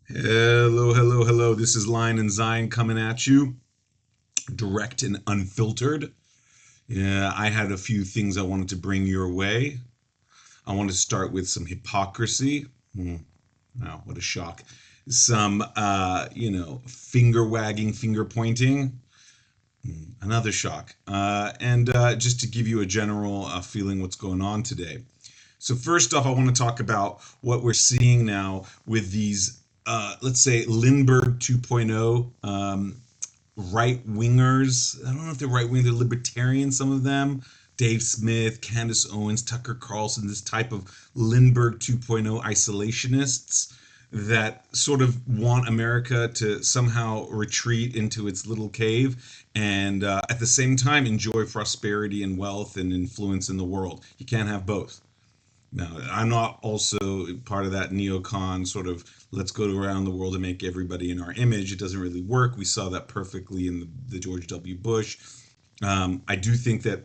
Hello, hello, hello. This is Lion and Zion coming at you, direct and unfiltered. Yeah, I had a few things I wanted to bring your way. I want to start with some hypocrisy. Wow, what a shock. Some, finger wagging, finger pointing. Another shock. And just to give you a general feeling what's going on today. So first off, I want to talk about what we're seeing now with these, let's say, Lindbergh 2.0 right wingers. I don't know if they're right wing, they're libertarian, some of them. Dave Smith, Candace Owens, Tucker Carlson, this type of Lindbergh 2.0 isolationists that sort of want America to somehow retreat into its little cave and at the same time enjoy prosperity and wealth and influence in the world. You can't have both. Now, I'm not also part of that neocon sort of let's go around the world and make everybody in our image. It doesn't really work. We saw that perfectly in the George W. Bush. I do think that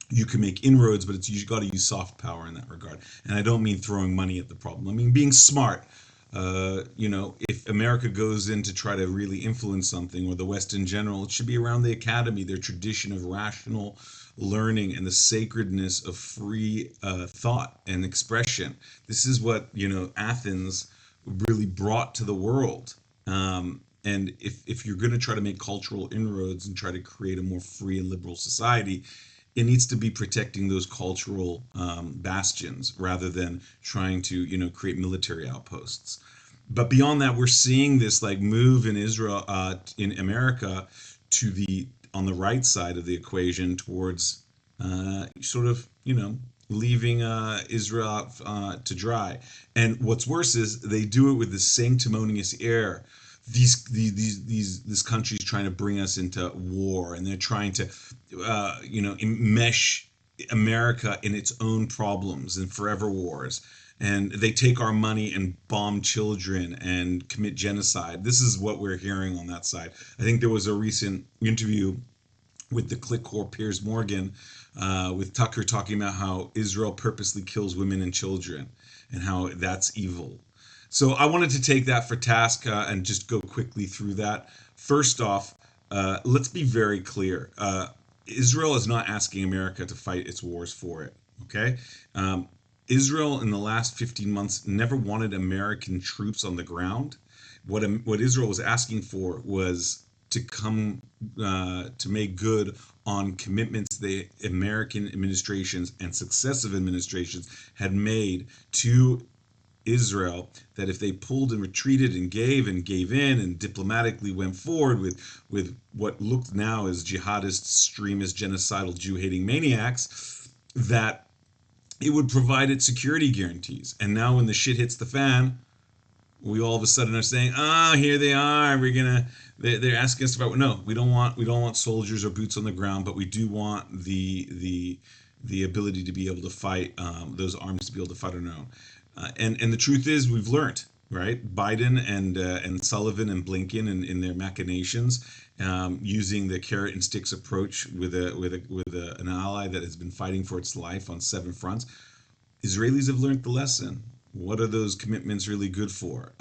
you can make inroads, but it's you got to use soft power in that regard. And I don't mean throwing money at the problem. I mean being smart. If America goes in to try to really influence something, or the West in general, it should be around the academy, their tradition of rational learning and the sacredness of free thought and expression. This is what Athens really brought to the world. And if you're going to try to make cultural inroads and try to create a more free and liberal society, it needs to be protecting those cultural bastions rather than trying to create military outposts. But beyond that, we're seeing this like move in Israel, in America, to the on the right side of the equation towards sort of leaving Israel out to dry. And what's worse is they do it with the sanctimonious air. This country's trying to bring us into war, and they're trying to mesh America in its own problems and forever wars. And they take our money and bomb children and commit genocide. This is what we're hearing on that side. I think there was a recent interview with the click whore Piers Morgan, with Tucker talking about how Israel purposely kills women and children and how that's evil. So I wanted to take that for task and just go quickly through that. First off, let's be very clear. Israel is not asking America to fight its wars for it. Okay. Israel in the last 15 months never wanted American troops on the ground. What Israel was asking for was to come to make good on commitments the American administrations and successive administrations had made to Israel, that if they pulled and retreated and gave in and diplomatically went forward with what looked now as jihadist, extremist, genocidal, Jew-hating maniacs, that it would provide its security guarantees. And now when the shit hits the fan, we all of a sudden are saying, here they are. They're asking us about. No, we don't want soldiers or boots on the ground, but we do want the ability to be able to fight, those arms to be able to fight on our own. And the truth is, we've learned, right? Biden and Sullivan and Blinken in their machinations, using the carrot and sticks approach with an ally that has been fighting for its life on seven fronts. Israelis have learned the lesson. What are those commitments really good for?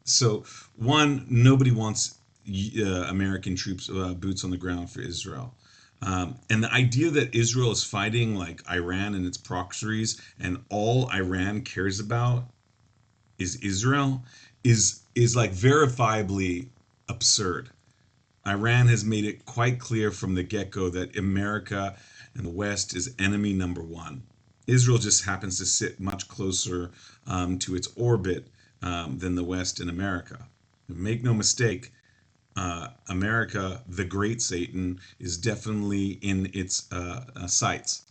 So, one, nobody wants American troops, boots on the ground for Israel. And the idea that Israel is fighting like Iran and its proxies, and all Iran cares about is Israel, is like verifiably absurd. Iran has made it quite clear from the get-go that America and the West is enemy number one. Israel just happens to sit much closer to its orbit than the West and America. Make no mistake, America, the great Satan, is definitely in its sights.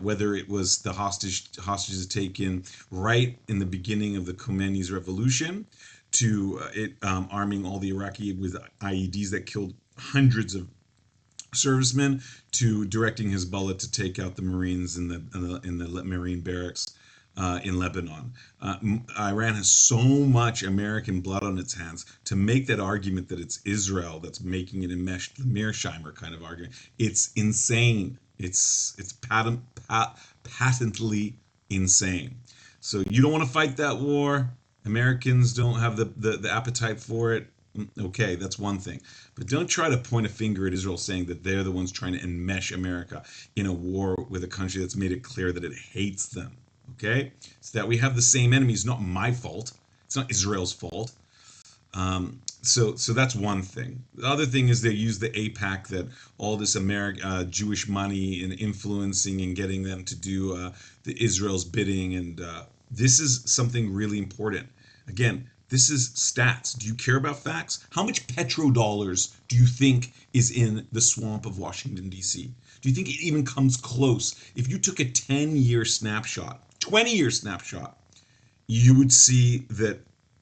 Whether it was the hostages taken right in the beginning of the Khomeini's revolution, to it arming all the Iraqi with IEDs that killed hundreds of servicemen, to directing Hezbollah to take out the Marines in the Marine barracks in Lebanon. Iran has so much American blood on its hands to make that argument that it's Israel that's making it enmeshed, the Mearsheimer kind of argument. It's insane. It's patently insane. So you don't want to fight that war. Americans don't have the appetite for it. Okay, that's one thing. But don't try to point a finger at Israel saying that they're the ones trying to enmesh America in a war with a country that's made it clear that it hates them. Okay? So that we have the same enemies, not my fault. It's not Israel's fault. So that's one thing. The other thing is they use the AIPAC, that all this American Jewish money and influencing and getting them to do the Israel's bidding, and this is something really important. Again, this is stats. Do you care about facts? How much petrodollars do you think is in the swamp of Washington D.C.? Do you think it even comes close? If you took a 10-year snapshot, 20-year snapshot, you would see that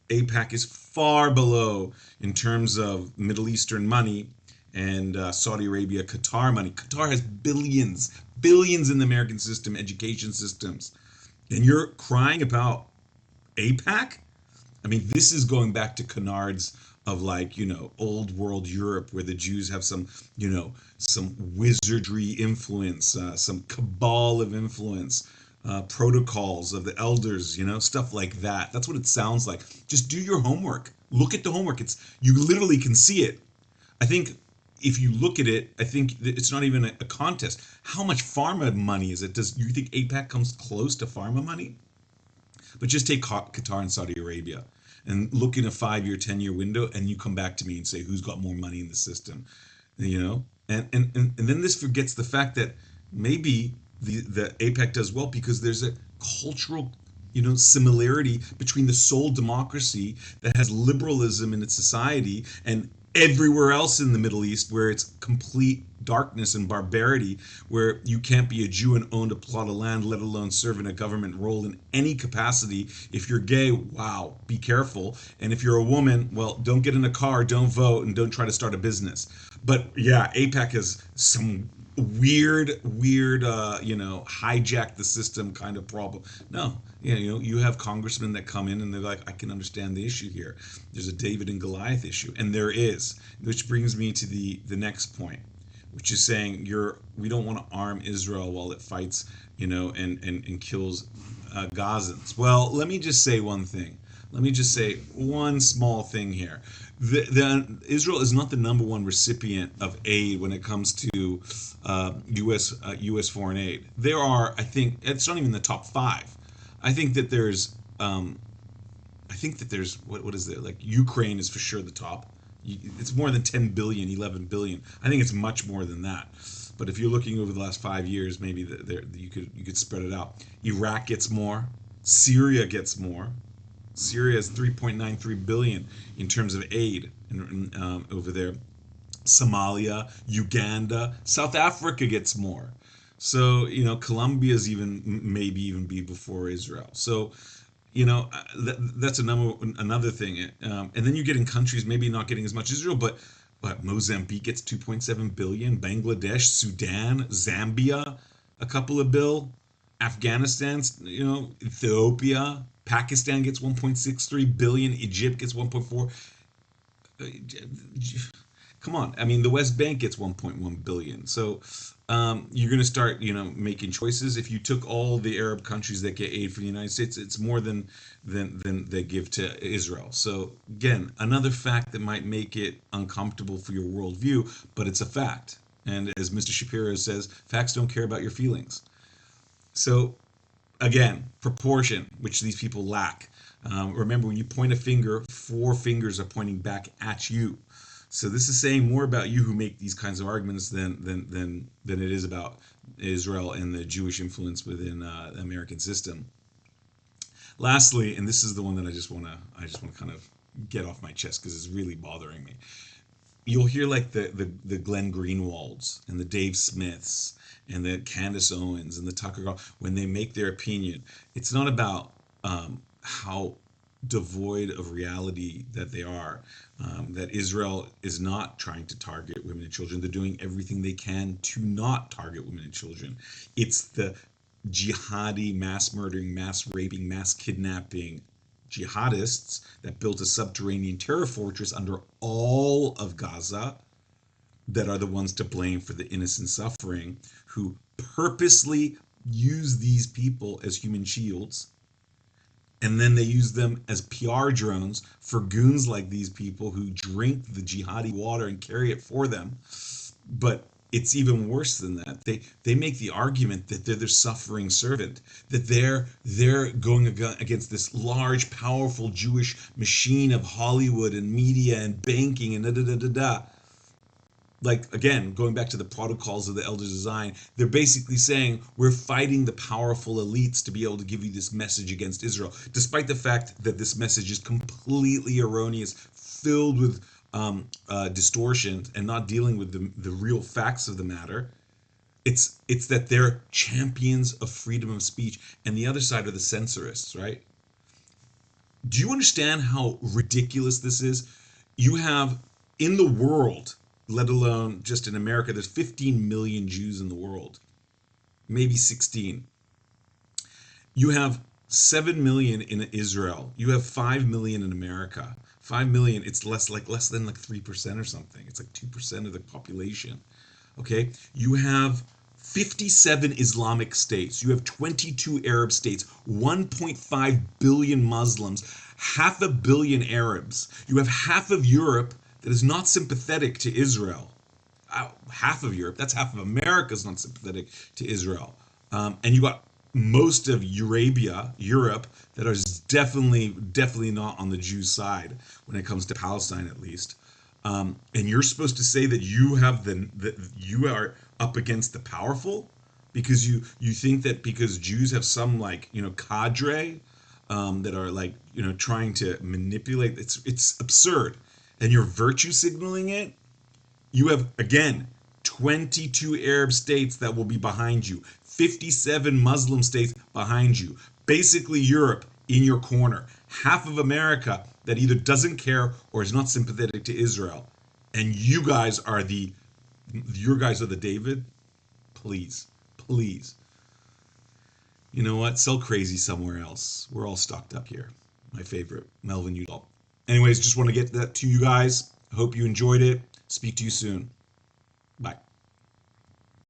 AIPAC is far below in terms of Middle Eastern money and Saudi Arabia, Qatar money. Qatar has billions, billions in the American system, education systems. And you're crying about AIPAC? I mean, this is going back to canards of, like, old world Europe, where the Jews have some, some wizardry influence, some cabal of influence, protocols of the elders, stuff like that. That's what it sounds like. Just do your homework. Look at the homework. You literally can see it. I think if you look at it, I think that it's not even a contest. How much pharma money is it? Does you think AIPAC comes close to pharma money? But just take Qatar and Saudi Arabia and look in a 5-year, 10-year window, and you come back to me and say who's got more money in the system, and then this forgets the fact that maybe the AIPAC does well because there's a cultural similarity between the sole democracy that has liberalism in its society and everywhere else in the Middle East, where it's complete darkness and barbarity, where you can't be a Jew and own a plot of land, let alone serve in a government role in any capacity. If you're gay, wow, be careful. And if you're a woman, well, don't get in a car, don't vote, and don't try to start a business. But yeah, AIPAC has some weird, hijack the system kind of problem. No, you have congressmen that come in and they're like, I can understand the issue here. There's a David and Goliath issue, and there is, which brings me to the next point, which is saying we don't want to arm Israel while it fights, and kills Gazans. Well, let me just say one thing. Let me just say one small thing here. Israel is not the number one recipient of aid when it comes to U.S. foreign aid. There are, I think, it's not even the top five. I think that there's, what is there? Like, Ukraine is for sure the top. It's more than 10 billion, 11 billion. I think it's much more than that. But if you're looking over the last 5 years, maybe you could spread it out. Iraq gets more. Syria gets more. Syria has 3.93 billion in terms of aid over there. Somalia, Uganda, South Africa gets more. So Colombia's maybe even be before Israel. So that's another thing. And then you get in countries maybe not getting as much Israel, but Mozambique gets 2.7 billion, Bangladesh, Sudan, Zambia, a couple of bill, Afghanistan, Ethiopia, Pakistan gets 1.63 billion, Egypt gets 1.4. Come on, I mean, the West Bank gets 1.1 billion. So you're going to start, making choices. If you took all the Arab countries that get aid from the United States, it's more than they give to Israel. So again, another fact that might make it uncomfortable for your worldview, but it's a fact. And as Mr. Shapiro says, facts don't care about your feelings. So again, proportion, which these people lack. Remember, when you point a finger, 4 fingers are pointing back at you. So this is saying more about you who make these kinds of arguments than it is about Israel and the Jewish influence within the American system. Lastly, and this is the one that I just want to kind of get off my chest because it's really bothering me. You'll hear like the Glenn Greenwalds and the Dave Smiths and the Candace Owens and the Tucker Carlson, when they make their opinion, it's not about how devoid of reality that they are, that Israel is not trying to target women and children. They're doing everything they can to not target women and children. It's the jihadi, mass murdering, mass raping, mass kidnapping jihadists that built a subterranean terror fortress under all of Gaza that are the ones to blame for the innocent suffering, who purposely use these people as human shields And then they use them as PR drones for goons like these people who drink the jihadi water and carry it for them. But it's even worse than that. They make the argument that they're the suffering servant, that they're going against this large, powerful Jewish machine of Hollywood and media and banking and da da da da da. Like, again, going back to the protocols of the Elders of Zion, they're basically saying we're fighting the powerful elites to be able to give you this message against Israel, despite the fact that this message is completely erroneous, filled with distortions, and not dealing with the real facts of the matter. It's that they're champions of freedom of speech, and the other side are the censorists, right? Do you understand how ridiculous this is? You have in the world, let alone just in America, there's 15 million Jews in the world, maybe 16. You have 7 million in Israel. You have 5 million in America. 5 million, it's less than 3% or something. It's like 2% of the population. Okay? You have 57 Islamic states. You have 22 Arab states, 1.5 billion Muslims, half a billion Arabs. You have half of Europe that is not sympathetic to Israel. Half of Europe, that's half of America is not sympathetic to Israel. And you got most of Eurabia, Europe, that is definitely not on the Jew side when it comes to Palestine, at least. And you're supposed to say that you have you are up against the powerful because you think that because Jews have some cadre that are trying to manipulate. It's absurd, and you're virtue signaling it. You have, again, 22 Arab states that will be behind you, 57 Muslim states behind you, basically Europe in your corner, half of America that either doesn't care or is not sympathetic to Israel. And you guys are the David. Please, please. You know what? Sell crazy somewhere else. We're all stocked up here. My favorite, Melvin Udall. Anyways, just want to get that to you guys. I hope you enjoyed it. Speak to you soon.